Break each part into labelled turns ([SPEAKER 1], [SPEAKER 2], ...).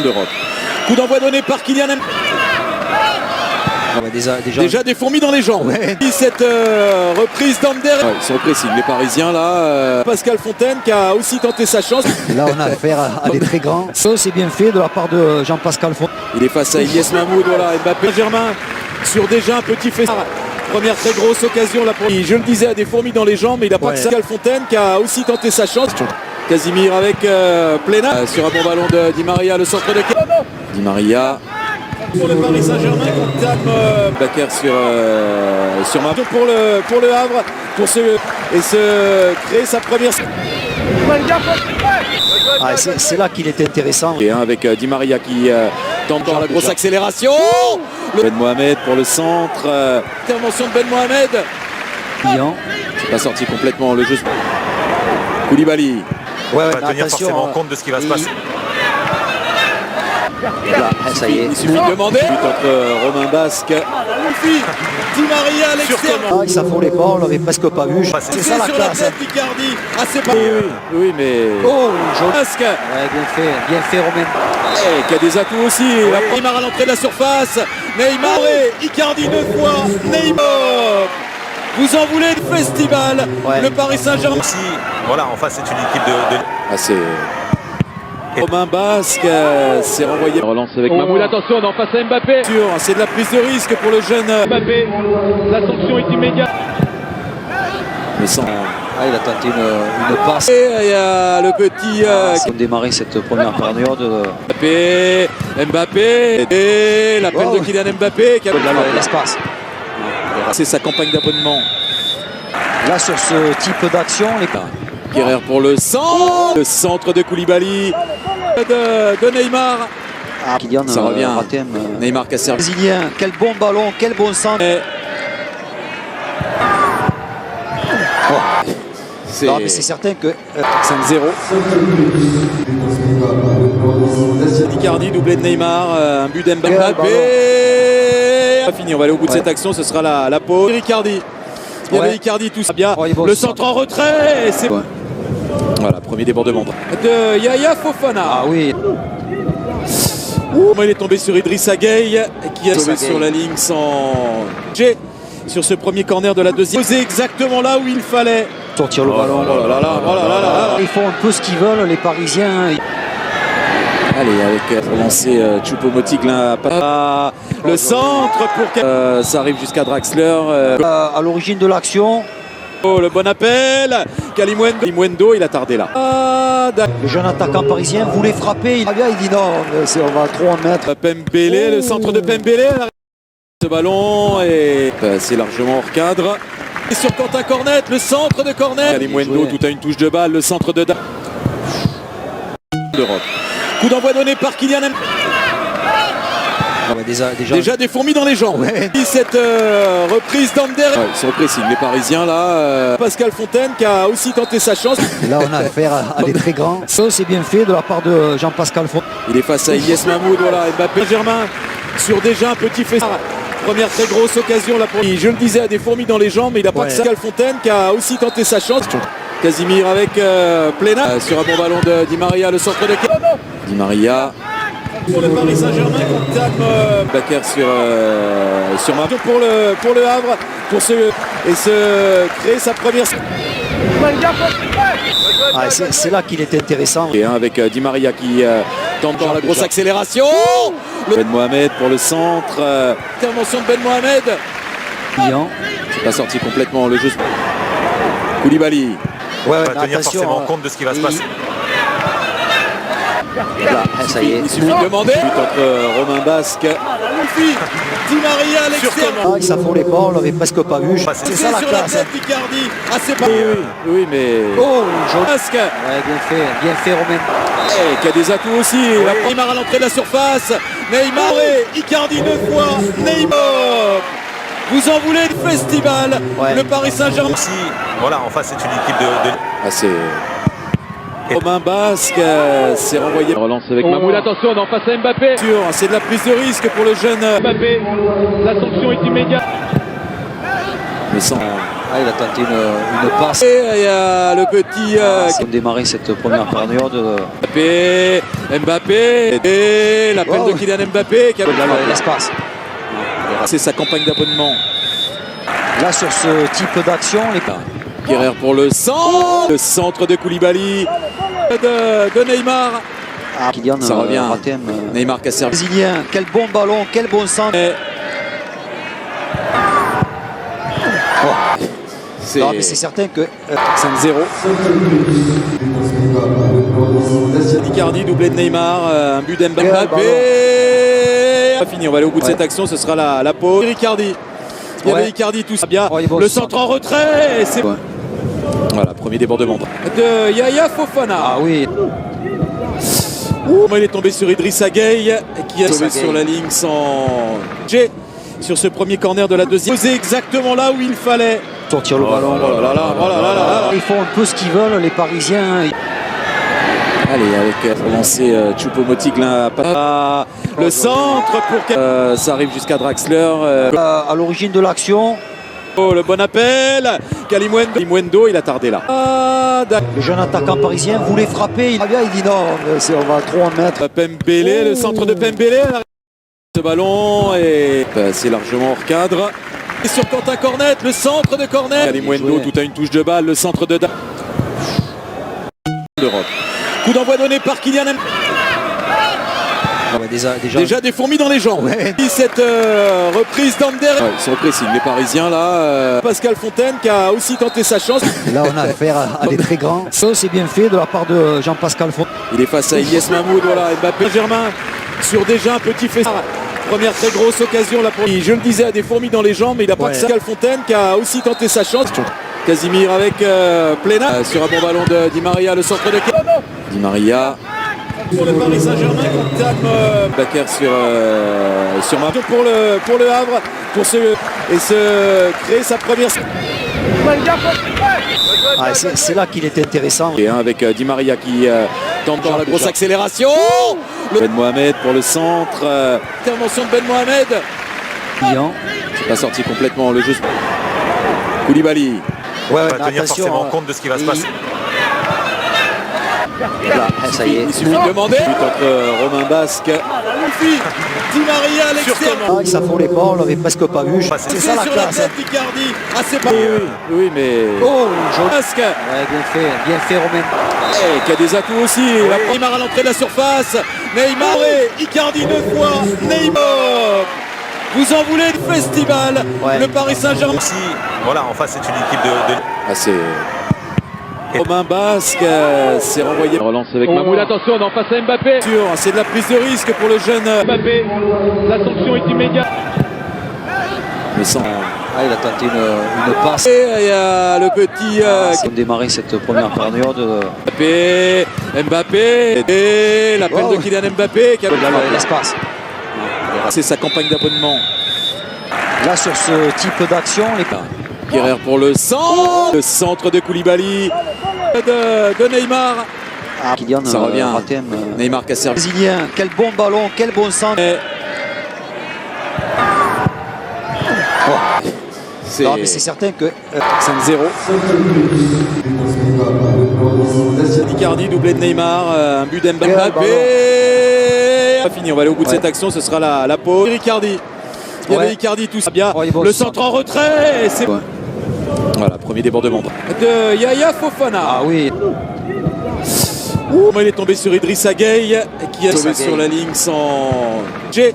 [SPEAKER 1] d'Europe. Coup d'envoi donné par Kylian Mbappé. Déjà des fourmis dans les jambes.
[SPEAKER 2] Ouais.
[SPEAKER 1] Cette reprise d'Ander. Ouais, ils sont au pressing, les Parisiens là. Pascal Fontaine qui a aussi tenté sa chance.
[SPEAKER 2] Là, on a affaire à des très grands. Ça, c'est bien fait de la part de Jean-Pascal Fontaine.
[SPEAKER 1] Il est face à Ilyes Mahmoud, voilà, Mbappé Germain sur déjà un petit fait. Première très grosse occasion là pour lui. Je le disais, à des fourmis dans les jambes, mais il n'a pas que ça. Pascal Fontaine qui a aussi tenté sa chance. Casimir avec Plena sur un bon ballon de Di Maria, le centre de Di Maria. Pour le Paris Saint-Germain, Tam Bakker sur ma pour le Havre pour se créer sa première.
[SPEAKER 2] Ah, c'est là qu'il est intéressant.
[SPEAKER 1] Et avec Di Maria qui tente dans la grosse accélération. Ben Mohamed pour le centre. Intervention de Ben Mohamed. C'est pas sorti complètement le jeu. Koulibaly.
[SPEAKER 3] On va tenir forcément compte de ce qui va se passer.
[SPEAKER 2] Là, ça y est.
[SPEAKER 1] Il suffit de demander. Entre Romain Basque. Di Maria à l'extérieur.
[SPEAKER 2] Il s'affolait pas, on l'avait presque pas vu.
[SPEAKER 1] C'est ça la classe. Icardi. Ah, c'est pas. Oui, mais.
[SPEAKER 2] Oh, joli.
[SPEAKER 1] Basque.
[SPEAKER 2] Ouais, bien fait Romain.
[SPEAKER 1] Qui a des atouts aussi. Neymar à l'entrée de la surface. Neymar et Icardi 2 fois. Neymar. Vous en voulez le festival. Le Paris Saint-Germain.
[SPEAKER 3] Voilà, en face, c'est une équipe de...
[SPEAKER 1] Ah, c'est... Romain Basque s'est renvoyé. Relance avec Mahmoud. Attention, on est en face à Mbappé. C'est de la prise de risque pour le jeune Mbappé. La sanction est immédiate. Mais sans...
[SPEAKER 2] il a tenté une passe.
[SPEAKER 1] Et il y a le petit...
[SPEAKER 2] qui a démarré cette première période.
[SPEAKER 1] Mbappé. Et l'appel de Kylian Mbappé qui a
[SPEAKER 2] l'espace.
[SPEAKER 1] C'est sa campagne d'abonnement.
[SPEAKER 2] Là, sur ce type d'action, les...
[SPEAKER 1] Guerrère pour le centre. Le centre de Koulibaly. De Neymar.
[SPEAKER 2] Kylian,
[SPEAKER 1] ça revient. Neymar qui a servi.
[SPEAKER 2] Brésilien, quel bon ballon, quel bon centre. Non, mais c'est certain que
[SPEAKER 1] 5-0. Icardi doublé de Neymar, un but d'Mbappé. On va finir, on va aller au bout de cette action, ce sera la pause. Icardi. Il y avait Icardi, tout ça bien. Le centre en retrait. C'est voilà, premier débordement de Yaya Fofana.
[SPEAKER 2] Ah oui.
[SPEAKER 1] Il est tombé sur Idrissa Gueye qui a tombé sur la ligne sans G sur ce premier corner de la deuxième. Posé exactement là où il fallait.
[SPEAKER 2] Sortir le ballon. Ils font un peu ce qu'ils veulent, les Parisiens.
[SPEAKER 1] Allez, avec pour lancer Choupo-Moting le centre pour ça arrive jusqu'à Draxler.
[SPEAKER 2] À l'origine de l'action.
[SPEAKER 1] Oh, le bon appel. Kalimuendo, il a tardé là.
[SPEAKER 2] Le jeune attaquant parisien voulait frapper. Il dit non, on va trop en mettre.
[SPEAKER 1] Pembele, le centre de Pembele. Ce ballon et c'est largement hors cadre. Et sur Quentin Cornet, le centre de Cornet. Kalimuendo, tout à une touche de balle, le centre de d'Europe. Coup d'envoi donné par Kylian Mbappé. Déjà des fourmis dans les jambes. Cette reprise d'Ander. Ils sont au pressing, les Parisiens là. Pascal Fontaine qui a aussi tenté sa chance.
[SPEAKER 2] Là, on a affaire à des très grands. Ça, c'est bien fait de la part de Jean-Pascal Fontaine.
[SPEAKER 1] Il est face à Ilyes Mahmoud, voilà, Mbappé Germain sur déjà un petit fait. Première très grosse occasion là pour lui. Je le disais, à des fourmis dans les jambes, mais il n'a pas que ça. Pascal Fontaine qui a aussi tenté sa chance. Casimir avec Plena sur un bon ballon de Di Maria, le centre de Di Maria. Pour le Paris Saint-Germain, Tam Bakker sur ma pour le Havre pour se créer sa première.
[SPEAKER 2] C'est là qu'il est intéressant.
[SPEAKER 1] Et avec Di Maria qui tente dans la grosse accélération. Ben Mohamed pour le centre. Intervention de Ben Mohamed. C'est pas sorti complètement le jeu. Koulibaly.
[SPEAKER 3] On va tenir forcément compte de ce qui va se passer.
[SPEAKER 2] Là, ça y est.
[SPEAKER 1] Il suffit de demander. Entre Romain Basque. Di Maria à l'extérieur.
[SPEAKER 2] Il s'affolait pas, on l'avait presque pas vu.
[SPEAKER 1] C'est ça la classe. Icardi. Ah, c'est pas. Oui, mais.
[SPEAKER 2] Oh, joli.
[SPEAKER 1] Basque.
[SPEAKER 2] Bien fait Romain.
[SPEAKER 1] Qui a des atouts aussi. Neymar à l'entrée de la surface. Neymar et Icardi 2 fois. Neymar. Vous en voulez le festival. Le Paris Saint-Germain.
[SPEAKER 3] Voilà, en face, c'est une équipe de...
[SPEAKER 1] Ah, c'est... Romain Basque s'est renvoyé. Relance avec Mahmoud. Attention, on est en face à Mbappé. C'est de la prise de risque pour le jeune Mbappé. La sanction est immédiate. Mais sans...
[SPEAKER 2] il a tenté une passe.
[SPEAKER 1] Et il y a le petit
[SPEAKER 2] Qui a démarré cette première période.
[SPEAKER 1] Mbappé et l'appel de Kylian Mbappé qui a
[SPEAKER 2] l'espace.
[SPEAKER 1] c'est sa campagne d'abonnement.
[SPEAKER 2] Là sur ce type d'action, les
[SPEAKER 1] Guerrero pour le centre de Koulibaly de Neymar.
[SPEAKER 2] Kylian
[SPEAKER 1] Ça revient.
[SPEAKER 2] raté,
[SPEAKER 1] Neymar qui a servi.
[SPEAKER 2] Brésilien, quel bon ballon, quel bon centre.
[SPEAKER 1] C'est
[SPEAKER 2] Non, mais c'est certain que
[SPEAKER 1] 5-0. Icardi, doublé de Neymar, un but d'Mbappé. Fini, on va aller au bout de cette action, ce sera la pause. Icardi. Il y avait Icardi, tout ça bien. Le centre en retrait. C'est voilà, premier débordement de Yaya Fofana.
[SPEAKER 2] ah oui,
[SPEAKER 1] Il est tombé sur Idrissa Gueye qui a tombé sur la ligne sans G sur ce premier corner de la deuxième. Posé exactement là où il fallait.
[SPEAKER 2] sortir le ballon. Ils font un peu ce qu'ils veulent, les Parisiens.
[SPEAKER 1] Allez, avec pour lancer Choupo-Moting le centre pour ça arrive jusqu'à Draxler.
[SPEAKER 2] À l'origine de l'action,
[SPEAKER 1] Le bon appel. Kalimuendo, il a tardé là.
[SPEAKER 2] le jeune attaquant parisien voulait frapper. Il dit non, on va trop en mettre.
[SPEAKER 1] Pembele, le centre de Pembele. Ce ballon est c'est largement hors cadre. Et sur Quentin Cornet, le centre de Cornet. Kalimuendo, tout à une touche de balle, le centre de d'Europe. Coup d'envoi donné par Kylian Mbappé. Déjà des fourmis dans les jambes.
[SPEAKER 2] Ouais.
[SPEAKER 1] Cette reprise d'Ander. Ils sont pressés, les Parisiens là. Pascal Fontaine qui a aussi tenté sa chance.
[SPEAKER 2] Là, on a affaire à des très grands. Ça, c'est bien fait de la part de Jean-Pascal Fontaine.
[SPEAKER 1] Il est face à Ilyes Mahmoud. Voilà, Mbappé Germain sur déjà un petit fait. Première très grosse occasion là pour lui. Je le disais, à des fourmis dans les jambes, mais il n'a pas que ça. Pascal Fontaine qui a aussi tenté sa chance. Casimir avec Plena sur un bon ballon de Di Maria, le centre de Di Maria. Pour le Paris Saint-Germain, Quentin Bakker sur Marco pour le Havre pour se créer sa première.
[SPEAKER 2] C'est là qu'il est intéressant.
[SPEAKER 1] Et avec Di Maria qui tente dans la grosse accélération. Ben Mohamed pour le centre. Intervention de Ben Mohamed. C'est pas sorti complètement le jeu. Koulibaly.
[SPEAKER 3] On va tenir forcément compte de ce qui va se passer.
[SPEAKER 2] Là, ça y est.
[SPEAKER 1] Il suffit de demander. Entre Romain Basque. Di Maria à l'extérieur.
[SPEAKER 2] Il s'affolait pas, on l'avait presque pas vu. C'est ça la
[SPEAKER 1] sur
[SPEAKER 2] classe.
[SPEAKER 1] La tête d'Icardi. Ah, c'est pas. Oui, mais.
[SPEAKER 2] Oh, joli.
[SPEAKER 1] Basque.
[SPEAKER 2] Bien fait Romain.
[SPEAKER 1] Qui a des atouts aussi. Neymar à l'entrée de la surface. Neymar et Icardi 2 fois. Neymar. Vous en voulez le festival. Le Paris Saint-Germain.
[SPEAKER 3] Aussi, voilà, en face, c'est une équipe de...
[SPEAKER 1] Ah, c'est... Romain Basque s'est renvoyé. Relance avec Mahmoud. Attention, on est en face à Mbappé. C'est de la prise de risque pour le jeune Mbappé. La sanction est immédiate. Mais sans...
[SPEAKER 2] il a tenté une passe.
[SPEAKER 1] Et il y a le petit...
[SPEAKER 2] qui a démarré cette première période.
[SPEAKER 1] Mbappé et l'appel de Kylian Mbappé qui a
[SPEAKER 2] l'espace.
[SPEAKER 1] C'est sa campagne d'abonnement.
[SPEAKER 2] Là sur ce type d'action, les
[SPEAKER 1] Guerrero pour le centre de Koulibaly de Neymar.
[SPEAKER 2] Kylian
[SPEAKER 1] Ça revient.
[SPEAKER 2] raté,
[SPEAKER 1] Neymar qui a servi.
[SPEAKER 2] Brésilien, quel bon ballon, quel bon centre. Non, mais c'est certain que
[SPEAKER 1] 5-0. Icardi, doublé de Neymar, un but d'Mbappé. Fini, on va aller au bout de cette action, ce sera la pause. Icardi. Il y avait Icardi, tout ça bien. Le centre en retrait. C'est voilà, premier débordement de Yaya Fofana.
[SPEAKER 2] ah oui,
[SPEAKER 1] Il est tombé sur Idrissa Gueye qui a tombé sur la ligne sans G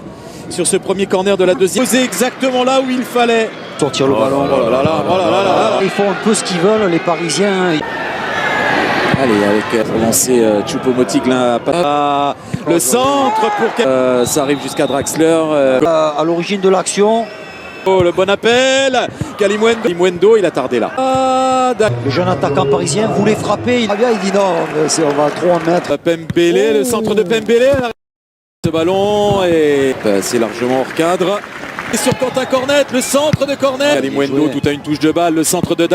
[SPEAKER 1] sur ce premier corner de la deuxième. Posé exactement là où il fallait.
[SPEAKER 2] sortir le ballon. Ils font un peu ce qu'ils veulent, les Parisiens.
[SPEAKER 1] Allez, avec pour lancer Choupo-Moting le centre pour ça arrive jusqu'à Draxler.
[SPEAKER 2] À l'origine de l'action,
[SPEAKER 1] Le bon appel. Kalimuendo, il a tardé là.
[SPEAKER 2] le jeune attaquant parisien voulait frapper. Il dit non, on va trop en mettre.
[SPEAKER 1] Pembele, le centre de Pembele. Ce ballon est c'est largement hors cadre. Et sur Quentin Cornet, le centre de Cornet. Kalimuendo, tout à une touche de balle, le centre de